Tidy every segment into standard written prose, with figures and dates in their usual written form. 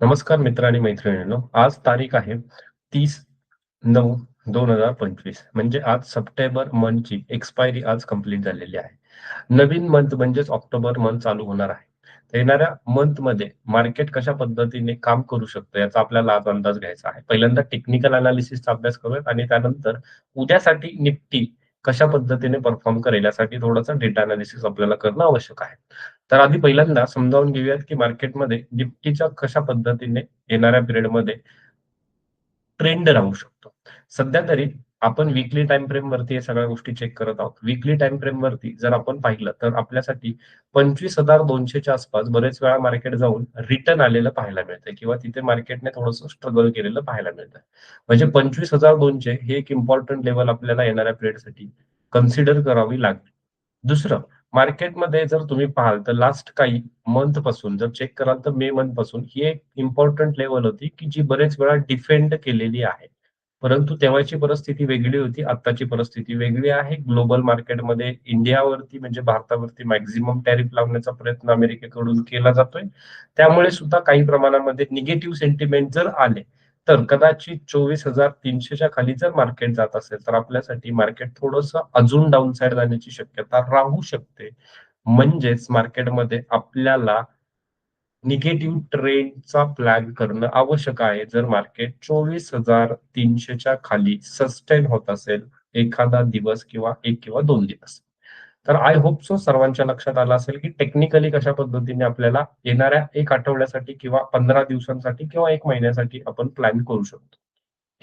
नमस्कार मित्र आणि मैत्रिणींनो. आज तारीख आहे 30/9/2025. म्हणजे आज सप्टेंबर मंथची एक्सपायरी आज कंप्लीट झालेली आहे. नवीन मंथ म्हणजेच ऑक्टोबर मंथ चालू होणार आहे. तर येणाऱ्या मंथमध्ये मार्केट कशा पद्धतीने काम करू शकतं याचा आपल्याला आज अंदाज घ्यायचा आहे. पहिल्यांदा टेक्निकल अनालिसिसचा अभ्यास करूयात आणि त्यानंतर उद्यासाठी निफ्टी कशा पद्धतीने परफॉर्म करेल यासाठी थोडासा डेटा अनालिसिस आपल्याला करणं आवश्यक आहे. तर आधी पहिल्यांदा समजावून घेऊयात, की मार्केटमध्ये निफ्टीच्या कशा पद्धतीने येणाऱ्या पिरियडमध्ये ट्रेंड राहू शकतो. सध्या तरी आपण वीकली टाईम फ्रेम वरती या सगळ्या गोष्टी चेक करत आहोत. वीकली टाईम फ्रेम वरती जर आपण पाहिलं तर आपल्यासाठी 25,200 च्या आसपास बरेच वेळा मार्केट जाऊन रिटर्न आलेलं पाहायला मिळतंय किंवा तिथे मार्केटने थोडंसं स्ट्रगल केलेलं पाहायला मिळतंय. म्हणजे 25,200 हे एक इम्पोर्टंट लेव्हल आपल्याला येणाऱ्या पिरियडसाठी कन्सिडर करावी लागेल. दुसरं, मार्केटमध्ये जर तुम्ही पाहाल तर लास्ट काही मंथ पासून जर चेक कराल तर मे मंथ पासून ही एक इम्पोर्टंट लेव्हल होती, की जी बरेच वेळा डिफेंड केलेली आहे. परंतु तेव्हाची परिस्थिती वेगळी होती, आत्ताची परिस्थिती वेगळी आहे. ग्लोबल मार्केटमध्ये इंडियावरती म्हणजे भारतावरती मॅक्सिमम टॅरिफ लावण्याचा प्रयत्न अमेरिकेकडून केला जातोय. त्यामुळे सुद्धा काही प्रमाणामध्ये निगेटिव्ह सेंटिमेंट जर आले, तर कदाचित 24,300 च्या खाली जर मार्केट जात असेल, तर आपल्यासाठी मार्केट थोडंसं अजून डाउन साइड जाण्याची शक्यता राहू शकते. म्हणजेच मार्केटमध्ये आपल्याला निगेटिव्ह ट्रेंडचा प्लॅन करणं आवश्यक आहे. जर मार्केट 24,300 च्या खाली सस्टेन होत असेल, एखादा दिवस किंवा 1 किंवा 2 दिवस. तर आय होप सो सर्वांच्या लक्षात आलं असेल, की टेक्निकली कशा पद्धतीने आपल्याला येणाऱ्या 1 आठवड्यासाठी किंवा 15 दिवसांसाठी किंवा 1 महिन्यासाठी आपण प्लॅन करू शकतो.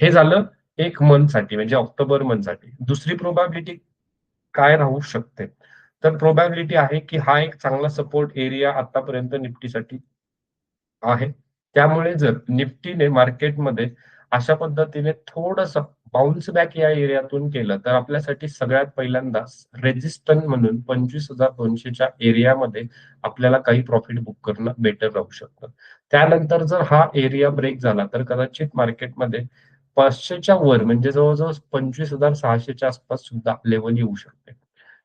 हे झालं 1 मंथसाठी म्हणजे ऑक्टोबर मंथसाठी. दुसरी प्रोबॅबिलिटी काय राहू शकते? तर प्रोबॅबिलिटी आहे, की हा एक चांगला सपोर्ट एरिया आतापर्यंत निफ्टीसाठी आहे. त्यामुळे जर निफ्टीने मार्केटमध्ये अशा पद्धतीने थोडंसं बाउन्स बॅक या एरियातून केलं, तर आपल्यासाठी सगळ्यात पहिल्यांदा रेझिस्टन्स म्हणून 25,200 च्या एरियामध्ये आपल्याला काही प्रॉफिट बुक करणं बेटर राहू शकतं. त्यानंतर जर हा एरिया ब्रेक झाला, तर कदाचित मार्केटमध्ये 500 च्या वर म्हणजे जवळ-जवळ 25,600 च्या आसपास सुद्धा लेव्हल येऊ शकते.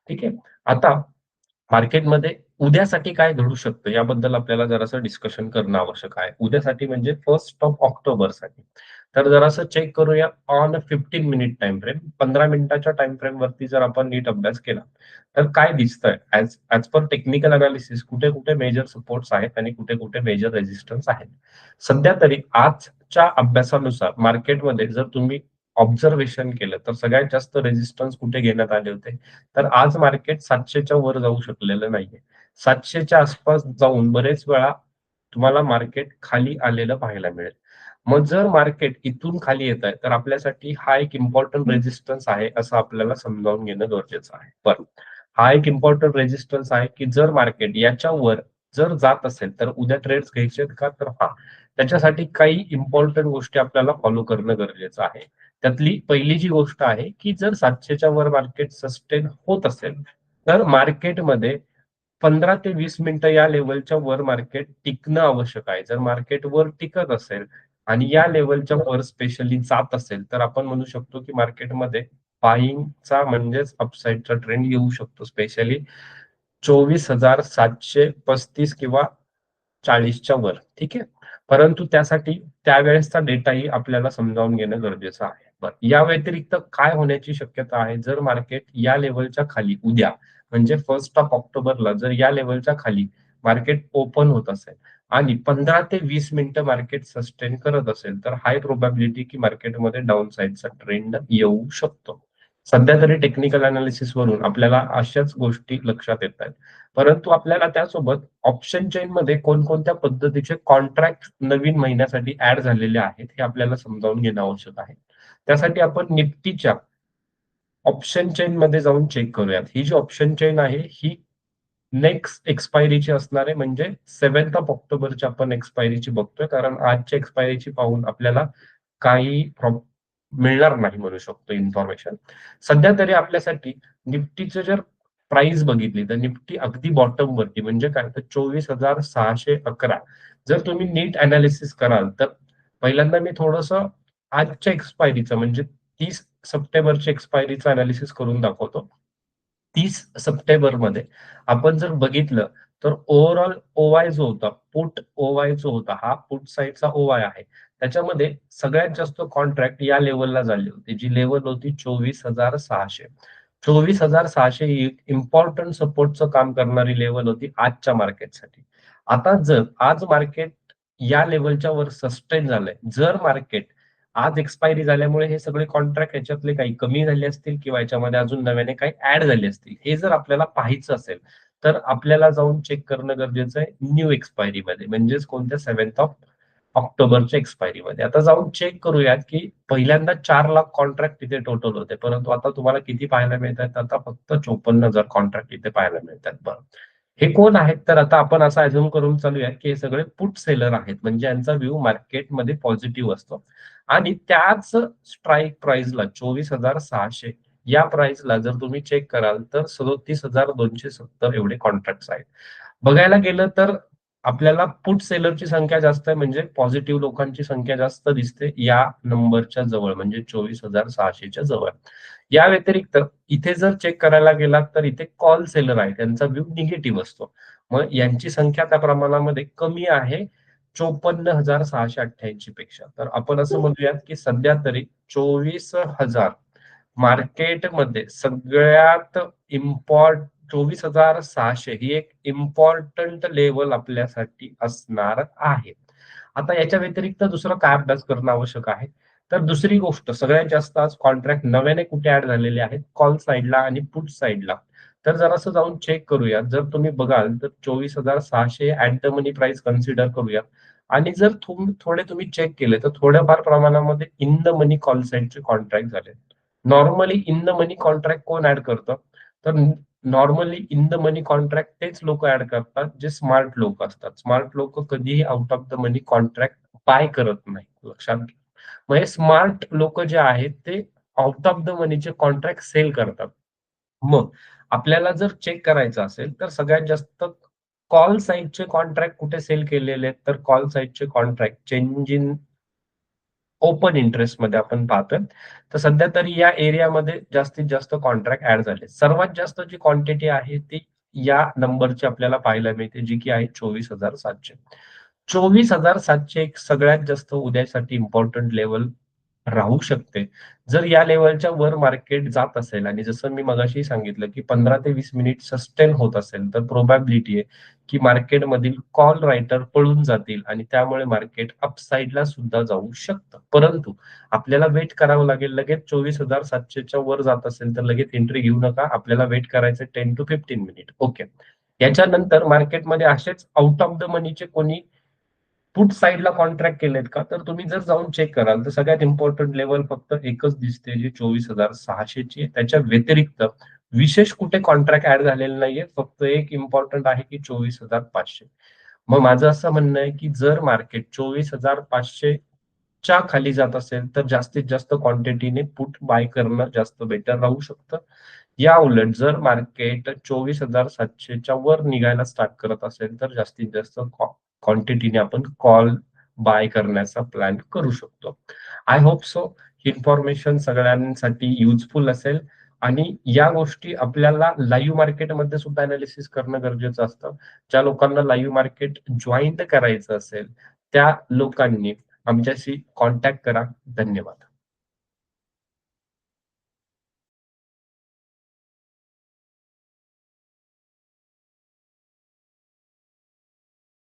ठीक आहे. आता मार्केटमध्ये उद्यासाठी काय घडू शकतं याबद्दल आपल्याला जरासं डिस्कशन करणं आवश्यक आहे. उद्यासाठी म्हणजे 1st ऑफ ऑक्टोबरसाठी. तर जरासं चेक करूया ऑन 15 मिनिट टाईम फ्रेम. 15 मिनिटाच्या टाईम फ्रेमवरती जर आपण नीट अभ्यास केला, तर काय दिसतंय ॲज पर टेक्निकल अनालिसिस कुठे-कुठे मेजर सपोर्ट्स आहेत आणि कुठे-कुठे मेजर रेझिस्टन्स आहेत. सध्या तरी आजच्या अभ्यासानुसार मार्केटमध्ये जर तुम्ही ऑब्झर्वेशन केलं, तर सगळ्यात जास्त रेझिस्टन्स कुठे घेण्यात आले होते? तर आज मार्केट 700च्या वर जाऊ शकलेलं नाहीये. 700च्या आसपास जाऊन बरेच वेळा तुम्हाला मार्केट खाली आलेलं पाहायला मिळेल. मग जर मार्केट इथून खाली येतंय, तर आपल्यासाठी हा एक इम्पोर्टंट रेझिस्टन्स आहे, असं आपल्याला समजावून घेणं गरजेचं आहे. पण हा एक इम्पोर्टंट रेझिस्टन्स आहे, की जर मार्केट याच्यावर जर जात असेल, तर उद्या ट्रेड्स घ्यायचे आहेत का? तर हां, त्याच्यासाठी काही इम्पोर्टंट गोष्टी आपल्याला फॉलो करणं गरजेचं आहे. त्यातली पहिली जी गोष्ट आहे, की जर 700च्या वर मार्केट सस्टेन होत असेल, तर मार्केटमध्ये 15 ते 20 मिनिटं या लेव्हलच्या वर मार्केट टिकणं आवश्यक आहे. जर मार्केट वर टिकत असेल आणि या लेव्हलच्या वर स्पेशली जात असेल, तर आपण म्हणू शकतो, की मार्केटमध्ये बायिंगचा म्हणजेच अपसाइडचा ट्रेंड येऊ शकतो. स्पेशली 24,735 किंवा 40च्या वर. ठीक आहे. परंतु त्यासाठी त्यावेळेसचा डेटाही आपल्याला समजावून घेणं गरजेचं आहे. बरं. या व्यतिरिक्त काय होण्याची शक्यता आहे? जर मार्केट या लेव्हलच्या खाली उद्या म्हणजे 1st ऑफ ऑक्टोबरला जर या लेव्हलच्या खाली मार्केट ओपन होत असेल आणि 15 ते 20 मिनिटं मार्केट सस्टेन करत असेल, तर हाय प्रोबॅबिलिटी की मार्केटमध्ये डाउन साइडचा ट्रेंड येऊ शकतो. सध्या तरी टेक्निकल अनालिसिस वरून आपल्याला अशाच गोष्टी लक्षात येतायत. परंतु आपल्याला त्यासोबत ऑप्शन चेनमध्ये कोणकोणत्या पद्धतीचे कॉन्ट्रॅक्ट नवीन महिन्यासाठी ॲड झालेले आहेत, हे आपल्याला समजावून घेणं आवश्यक आहे. त्यासाठी आपण निफ्टीच्या ऑप्शन चेनमध्ये जाऊन चेक करूयात. ही जी ऑप्शन चेन आहे, ही नेक्स्ट एक्सपायरीची असणार आहे म्हणजे 7th ऑफ ऑक्टोबरची आपण एक्सपायरीची बघतोय. कारण आजच्या एक्सपायरीची पाहून आपल्याला काही मिळणार नाही म्हणू शकतो इन्फॉर्मेशन. सध्या तरी आपल्यासाठी निफ्टीचं जर प्राइस बघितली, तर निफ्टी अगदी बॉटमवरती म्हणजे काय तर 24,611 जर तुम्ही नीट एनालिसिस कराल, तर पहिल्यांदा मी थोडंसं आजच्या एक्सपायरीचं म्हणजे 30 सप्टेंबरच्या एक्सपायरीचं एनालिसिस करून दाखवतो. 30 सप्टेंबरमध्ये आपण जर बघितलं, तर ओव्हरऑल ओवाय जो होता, पुट ओवाय जो होता, हा पुट साइडचा ओवाय आहे. त्याच्यामध्ये सगळ्यात जास्त कॉन्ट्रॅक्ट या लेव्हलला झाली होती. जी लेव्हल होती 24,600. 24,600 ही इम्पोर्टंट सपोर्टचं काम करणारी लेव्हल होती आजच्या मार्केटसाठी. आता जर आज मार्केट या लेव्हलच्या वर सस्टेन झालंय, जर मार्केट आज एक्सपायरी झाल्यामुळे हे सगळे कॉन्ट्रॅक्ट ह्याच्यातले काही कमी झाले असतील किंवा याच्यामध्ये अजून नव्याने काही ऍड झाले असतील, हे जर आपल्याला पाहायचं असेल, तर आपल्याला जाऊन चेक करणं गरजेचं आहे न्यू एक्सपायरीमध्ये, म्हणजेच कोणत्या 7th ऑफ ऑक्टोबरच्या एक्सपायरीमध्ये. आता जाऊन चेक करूयात, की पहिल्यांदा 4,00,000 कॉन्ट्रॅक्ट तिथे टोटल होते. परंतु आता तुम्हाला किती पाहायला मिळतायत? आता फक्त 54,000 कॉन्ट्रॅक्ट इथे पाहायला मिळतात. बरं. हे कोण आहेत? तर आता आपण असं अझ्युम करून चालूया, की हे सगळे पुट सेलर आहेत. म्हणजे यांचा व्ह्यू मार्केटमध्ये पॉझिटिव्ह असतो. आणि त्याच स्ट्राईक प्राइसला 24,600 या प्राइसला जर तुम्ही चेक कराल, तर 37,270 एवढे कॉन्ट्रॅक्ट्स आहेत. बघायला गेलं तर आपल्याला पुट सेलरची संख्या जास्त आहे, म्हणजे पॉझिटिव्ह लोकांची संख्या जास्त दिसते या नंबरच्या जवळ, म्हणजे 24,600 च्या जवळ. या व्यतिरिक्त इथे जर चेक करायला गेलात तर इथे कॉल सेलर आहे, त्यांचा व्यू निगेटिव्ह असतो. मग यांची संख्या त्या प्रमाणामध्ये कमी आहे 54,688 पेक्षा. तर आपण असं म्हणूयात की सध्या तरी 24,000 मार्केटमध्ये सगळ्यात 24,600 ही एक इम्पॉर्टंट लेव्हल आपल्यासाठी असणार आहे. आता याच्या व्यतिरिक्त दुसरं काय अभ्यास करणं आवश्यक आहे? तर दुसरी गोष्ट सगळ्यात जास्त आज कॉन्ट्रॅक्ट नव्याने कुठे ऍड झालेले आहेत? कॉल साइडला आणि पुट साइडला. तर जरासं जाऊन चेक करूयात. जर तुम्ही बघाल तर 24,600 at the money price consider करूयात आणि जर थोडे तुम्ही चेक केले तर थोड्याफार प्रमाणामध्ये इन द मनी कॉल साइडचे कॉन्ट्रॅक्ट झाले. Normally in the money contract कोण ऍड करतं? तर normally in the money contract तेच लोक ऍड करतात जे स्मार्ट लोक असतात. स्मार्ट लोक कधीही out of the money contract buy करत नाही. लक्षात घ्या. मग हे स्मार्ट लोक जे आहेत ते आउट ऑफ द मनीचे कॉन्ट्रॅक्ट सेल करतात. मग आपल्याला जर चेक करायचं असेल तर सगळ्यात जास्त कॉल साइडचे कॉन्ट्रॅक्ट कुठे सेल केलेले आहेत? तर कॉल साइडचे कॉन्ट्रॅक्ट चेंज इन ओपन इंटरेस्टमध्ये आपण पाहतोय. तर सध्या तरी या एरियामध्ये जास्तीत जास्त कॉन्ट्रॅक्ट ॲड झाले. सर्वात जास्त जी क्वांटिटी आहे ती या नंबरची आपल्याला पाहायला मिळते, जी की आहे 24,700. 24,700 एक सगळ्यात जास्त उद्यासाठी इम्पोर्टंट लेव्हल राहू शकते. जर या लेव्हलच्या वर मार्केट जात असेल आणि जसं मी मगाशी सांगितलं, की 15 ते 20 मिनिट सस्टेन होत असेल, तर प्रोबॅबिलिटी आहे, की मार्केटमधील कॉल रायटर पळून जातील आणि त्यामुळे मार्केट अपसाइडला सुद्धा जाऊ शकतं. परंतु आपल्याला वेट करावं लागेल. लगेच 24,700 च्या वर जात असेल, तर लगेच एंट्री घेऊ नका. आपल्याला वेट करायचं 10 टू 15 मिनिट. ओके. याच्यानंतर मार्केटमध्ये असेच आउट ऑफ द मनीचे कोणी पुट साइडला कॉन्ट्रॅक्ट केलेत का? तर तुम्ही जर जाऊन चेक कराल, तर सगळ्यात इम्पोर्टंट लेव्हल फक्त एकच दिसते, जी 24,600 ची आहे. त्याच्या व्यतिरिक्त विशेष कुठे कॉन्ट्रॅक्ट ॲड झालेले नाहीये. फक्त एक इम्पोर्टंट आहे, की 24,500. मग माझं असं म्हणणं आहे, की जर मार्केट 24,500 च्या खाली जात असेल, तर जास्तीत जास्त क्वांटिटीने पुट बाय करणं जास्त बेटर राहू शकतं. या उलट जर मार्केट 24,700 च्या वर निघायला स्टार्ट करत असेल, तर जास्तीत जास्त क्वांटिटीने आपण कॉल बाय करण्याचा प्लॅन करू शकतो. I hope so he information सगळ्यांसाठी युजफुल असेल आणि या गोष्टी आपल्याला लाईव्ह मार्केटमध्ये सुद्धा अनालिसिस करणं गरजेचं असतं. ज्या लोकांना लाईव्ह मार्केट जॉइन करायचं असेल, त्या लोकांनी आमच्याशी कॉन्टॅक्ट करा. धन्यवाद.